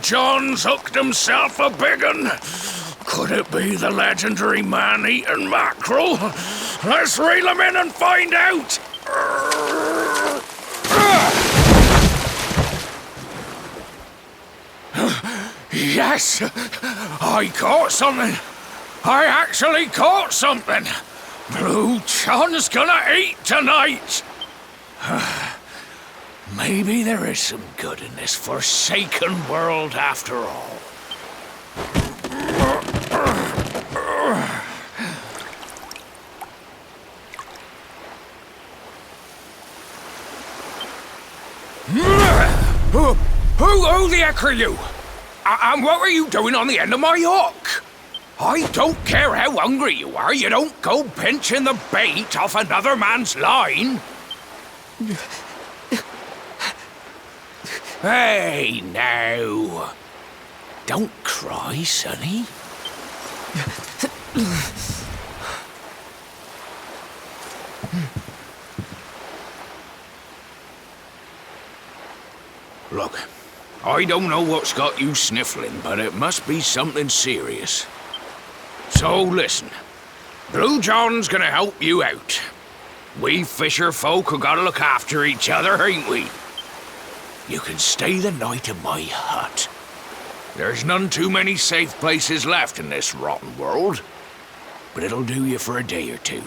John's hooked himself a big un. Could it be the legendary man-eating mackerel? Let's reel him in and find out! Yes! I caught something! I actually caught something! Blue John's gonna eat tonight! Maybe there is some good in this forsaken world after all. Who the heck are you? And what were you doing on the end of my hook? I don't care how hungry you are, you don't go pinching the bait off another man's line. Hey, now. Don't cry, sonny. Look, I don't know what's got you sniffling, but it must be something serious. So listen, Blue John's gonna help you out. We fisher folk have gotta look after each other, ain't we? You can stay the night in my hut. There's none too many safe places left in this rotten world, but it'll do you for a day or two.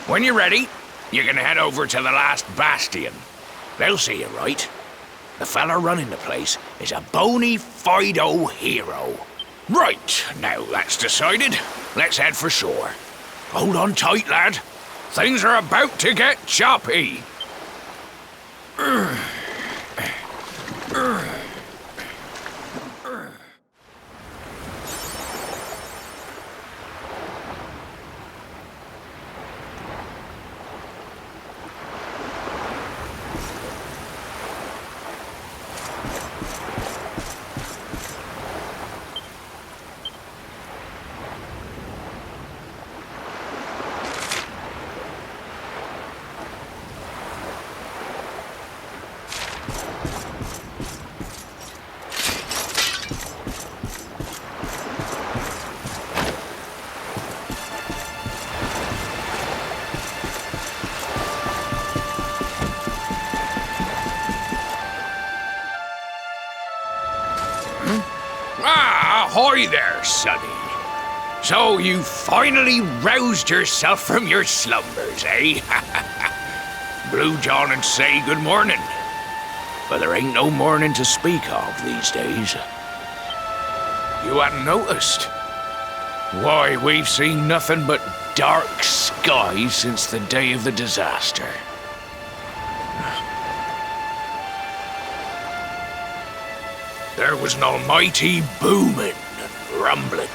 When you're ready, you can head over to the last Bastion. They'll see you right. The fella running the place is a bona fide hero. Right, now that's decided, let's head for shore. Hold on tight, lad. Things are about to get choppy. Ahoy there, sonny. So you finally roused yourself from your slumbers, eh? Blue John and say good morning. But there ain't no morning to speak of these days. You hadn't noticed? Why, we've seen nothing but dark skies since the day of the disaster. There was an almighty booming and rumbling,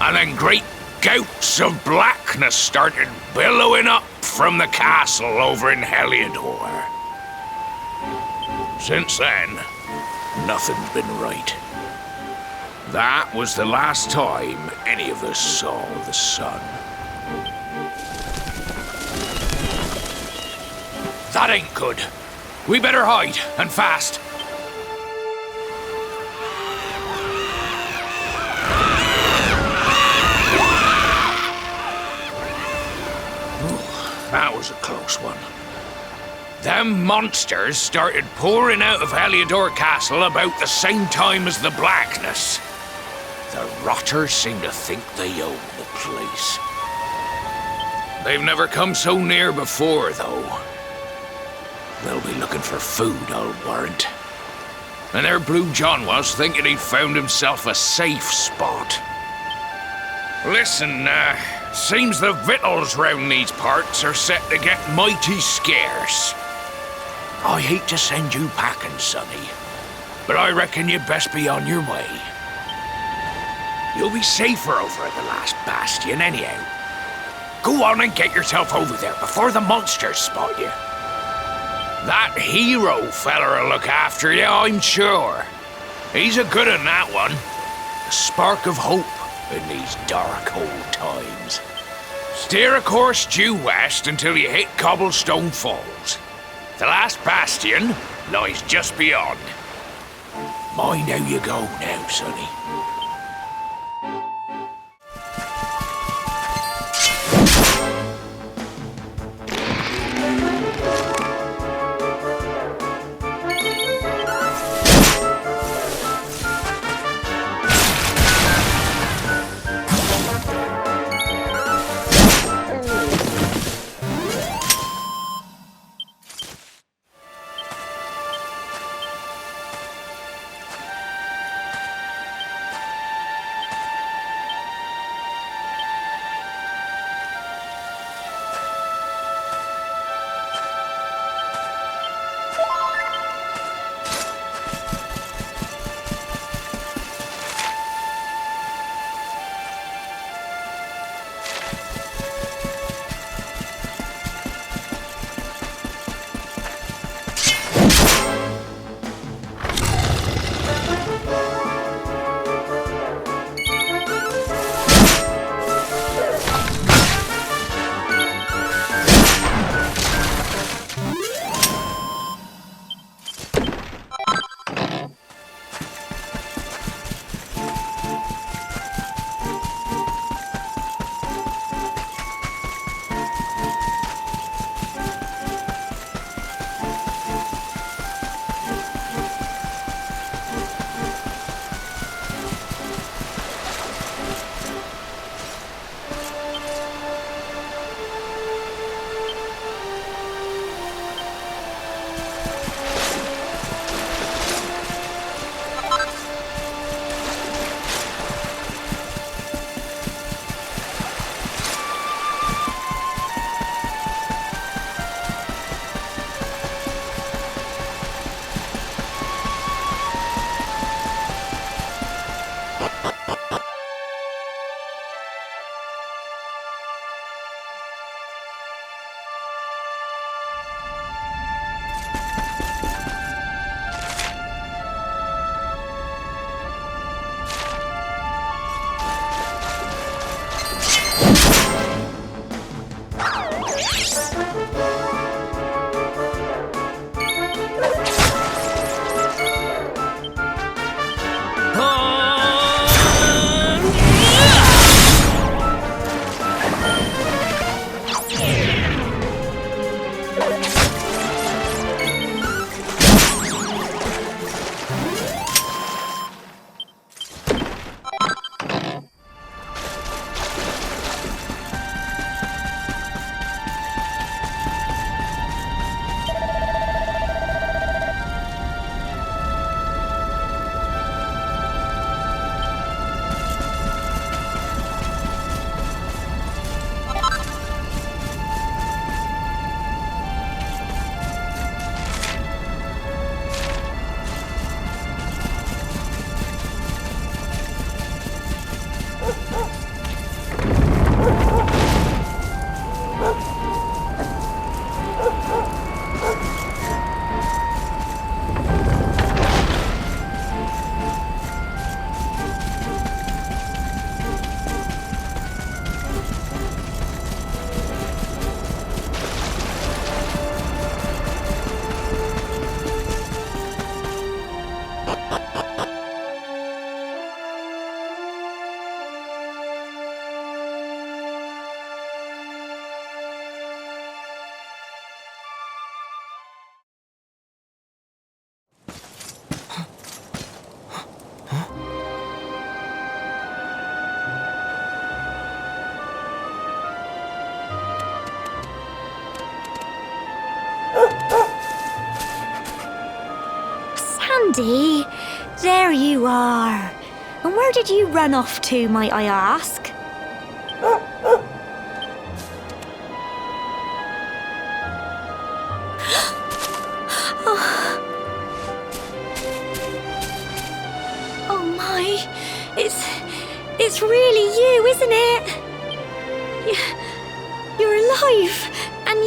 and then great gouts of blackness started billowing up from the castle over in Heliodor. Since then, nothing's been right. That was the last time any of us saw the sun. That ain't good. We better hide, and fast. That was a close one. Them monsters started pouring out of Heliodor Castle about the same time as the blackness. The rotters seem to think they own the place. They've never come so near before, though. They'll be looking for food, I'll warrant. And there Blue John was, thinking he'd found himself a safe spot. Listen, seems the victuals round these parts are set to get mighty scarce. I hate to send you packing, sonny, but I reckon you'd best be on your way. You'll be safer over at the last Bastion anyhow. Go on and get yourself over there before the monsters spot you. That hero feller'll look after you, I'm sure. He's a good un, that one. A spark of hope in these dark old times. Steer a course due west until you hit Cobblestone Falls. The last Bastion lies just beyond. Mind how you go now, sonny. Sandy, there you are. And where did you run off to, might I ask? Oh my, it's really you, isn't it? You're alive, and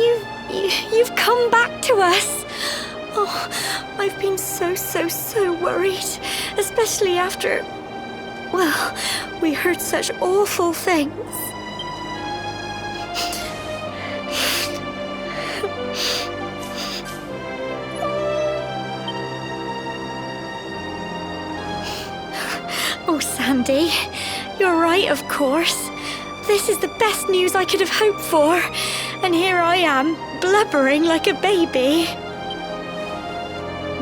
you've come back to us. Oh, I've been so worried, especially after, well, we heard such awful things. Sandy. You're right, of course. This is the best news I could have hoped for. And here I am, blubbering like a baby.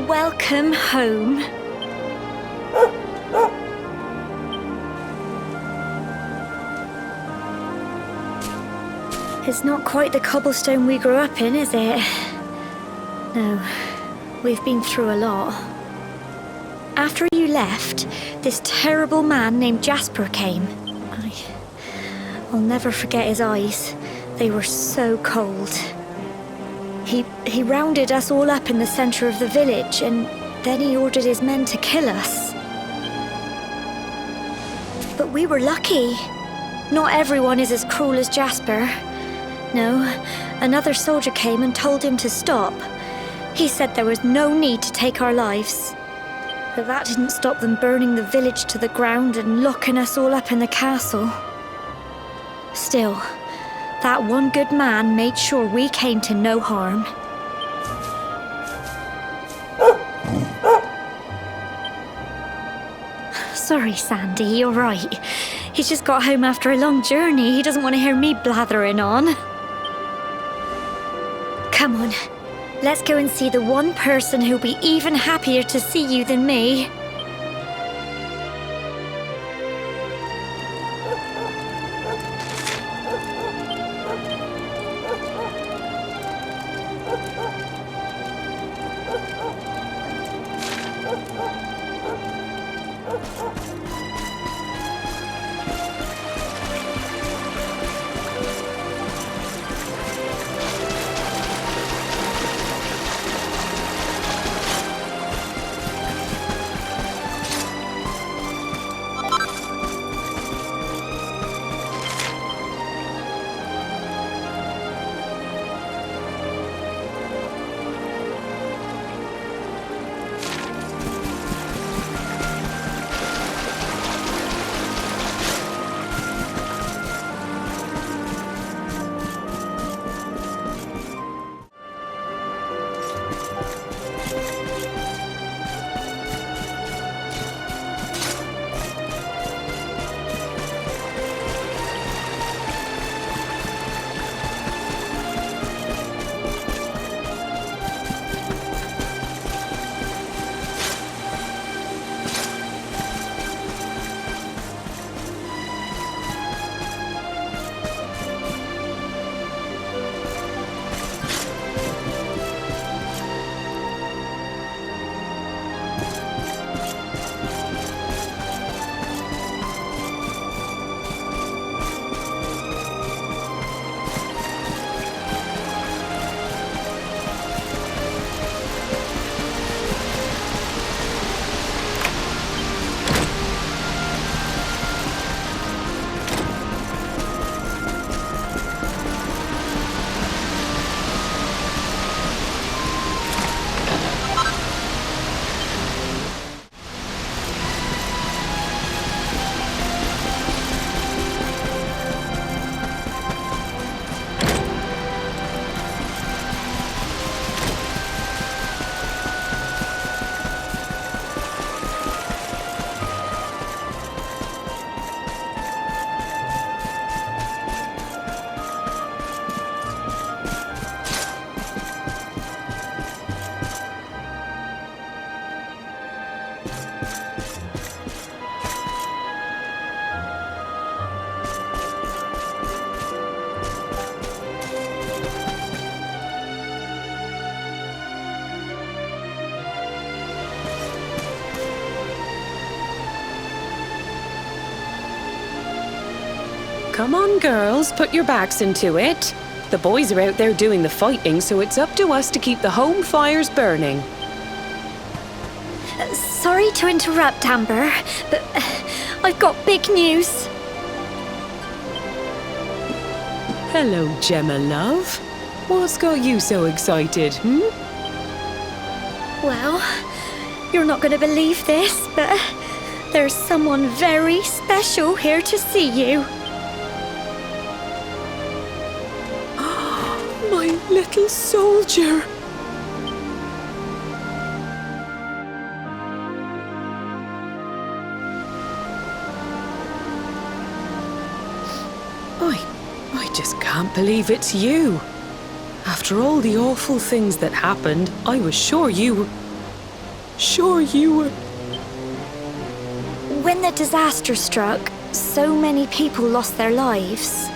Welcome home. It's not quite the cobblestone we grew up in, is it? No, we've been through a lot. After you left, this terrible man named Jasper came. I'll never forget his eyes. They were so cold. He rounded us all up in the center of the village, and then he ordered his men to kill us. But we were lucky. Not everyone is as cruel as Jasper. No, another soldier came and told him to stop. He said there was no need to take our lives. But that didn't stop them burning the village to the ground and locking us all up in the castle. Still, that one good man made sure we came to no harm. Sorry, Sandy, you're right. He's just got home after a long journey. He doesn't want to hear me blathering on. Come on, let's go and see the one person who'll be even happier to see you than me. Come on, girls, put your backs into it. The boys are out there doing the fighting, so it's up to us to keep the home fires burning. Sorry to interrupt, Amber, but I've got big news. Hello, Gemma, love. What's got you so excited, Well, you're not going to believe this, but there's someone very special here to see you. My little soldier. just can't believe it's you. After all the awful things that happened, I was sure you were... When the disaster struck, so many people lost their lives.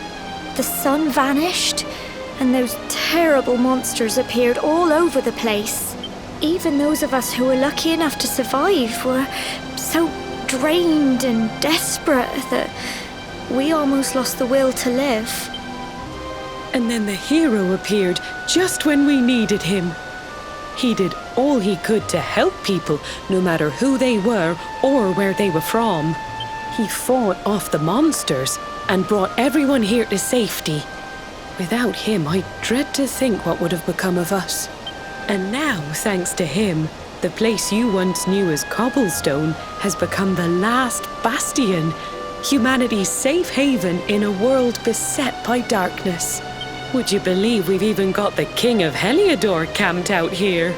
The sun vanished, and those terrible monsters appeared all over the place. Even those of us who were lucky enough to survive were so drained and desperate that we almost lost the will to live. And then the hero appeared just when we needed him. He did all he could to help people, no matter who they were or where they were from. He fought off the monsters and brought everyone here to safety. Without him, I dread to think what would have become of us. And now, thanks to him, the place you once knew as Cobblestone has become the last Bastion, humanity's safe haven in a world beset by darkness. Would you believe we've even got the King of Heliodor camped out here?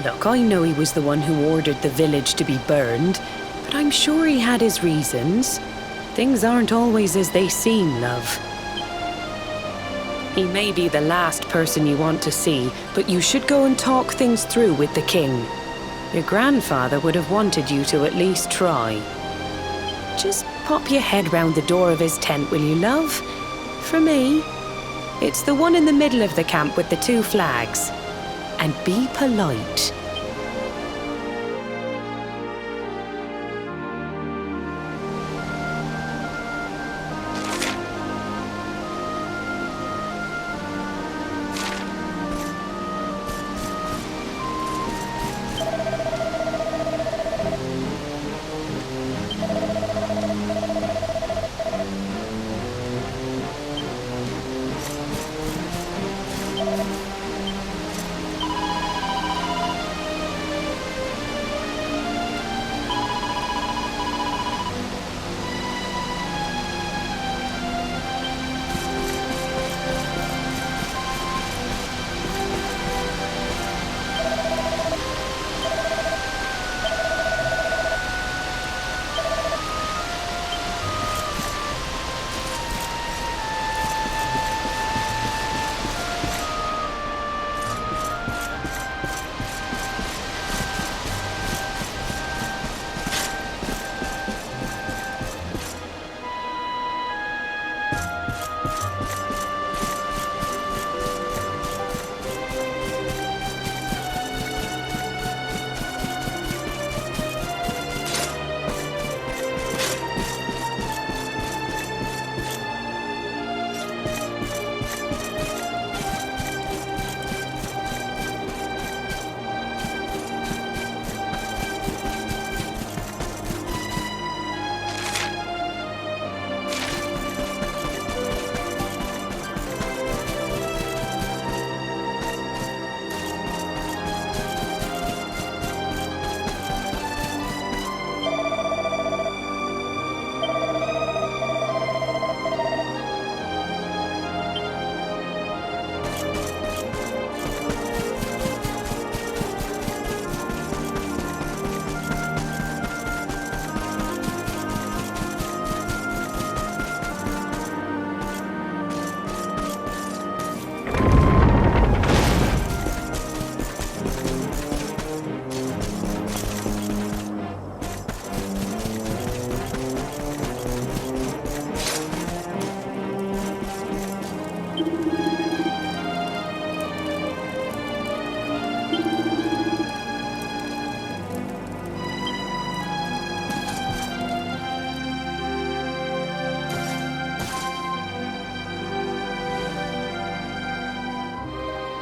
Look, I know he was the one who ordered the village to be burned, but I'm sure he had his reasons. Things aren't always as they seem, love. He may be the last person you want to see, but you should go and talk things through with the king. Your grandfather would have wanted you to at least try. Just pop your head round the door of his tent, will you, love? For me. It's the one in the middle of the camp with the 2 flags. And be polite.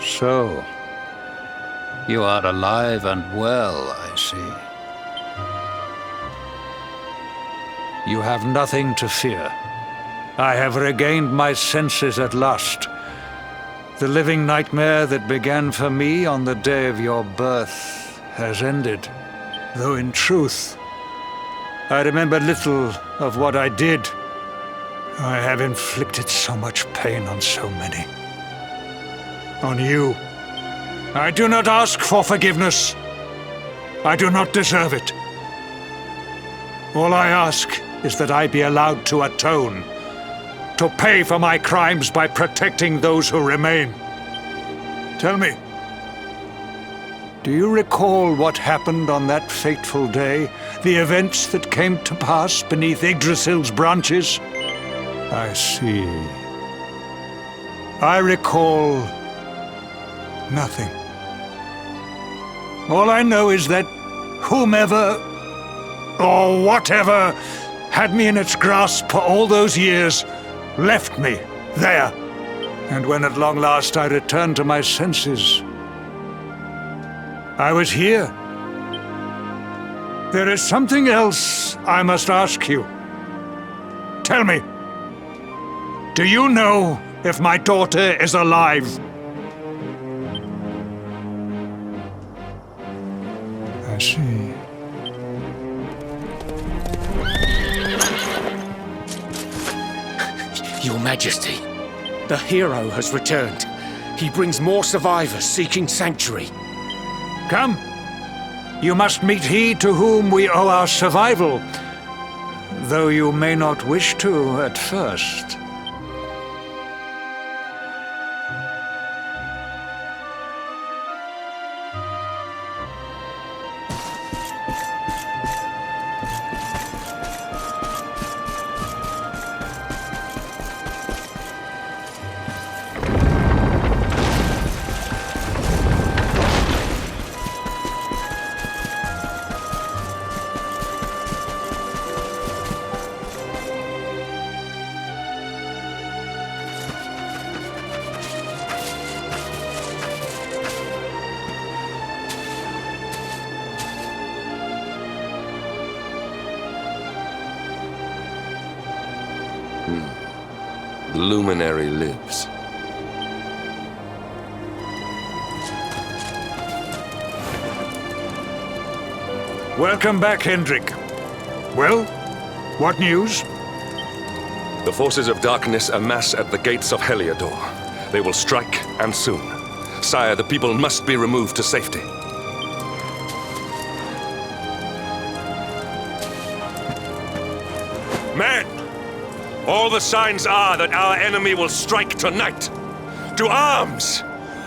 So, you are alive and well, I see. You have nothing to fear. I have regained my senses at last. The living nightmare that began for me on the day of your birth has ended. Though in truth, I remember little of what I did. I have inflicted so much pain on so many. On you. I do not ask for forgiveness. I do not deserve it. All I ask is that I be allowed to atone, to pay for my crimes by protecting those who remain. Tell me, do you recall what happened on that fateful day? The events that came to pass beneath Yggdrasil's branches? I see. I recall nothing. All I know is that whomever or whatever had me in its grasp for all those years left me there. And when at long last I returned to my senses, I was here. There is something else I must ask you. Tell me, do you know if my daughter is alive? I see. Your Majesty, the hero has returned. He brings more survivors seeking sanctuary. Come. You must meet he to whom we owe our survival, though you may not wish to at first. The luminary lives. Welcome back, Hendrik. Well, what news? The forces of darkness amass at the gates of Heliodor. They will strike, and soon. Sire, the people must be removed to safety. Men! All the signs are that our enemy will strike tonight. To arms!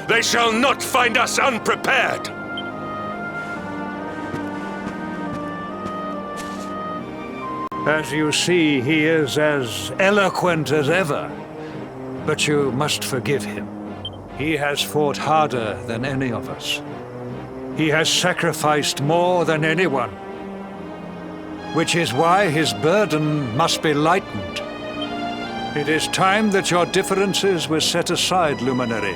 They shall not find us unprepared! As you see, he is as eloquent as ever. But you must forgive him. He has fought harder than any of us. He has sacrificed more than anyone. Which is why his burden must be lightened. It is time that your differences were set aside, Luminary.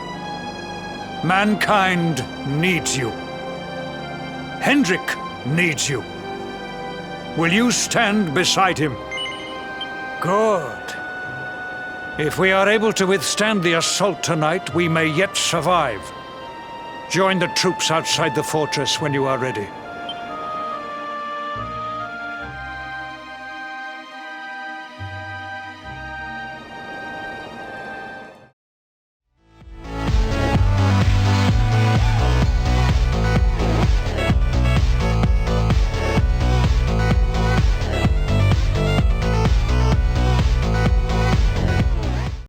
Mankind needs you. Hendrik needs you. Will you stand beside him? Good. If we are able to withstand the assault tonight, we may yet survive. Join the troops outside the fortress when you are ready.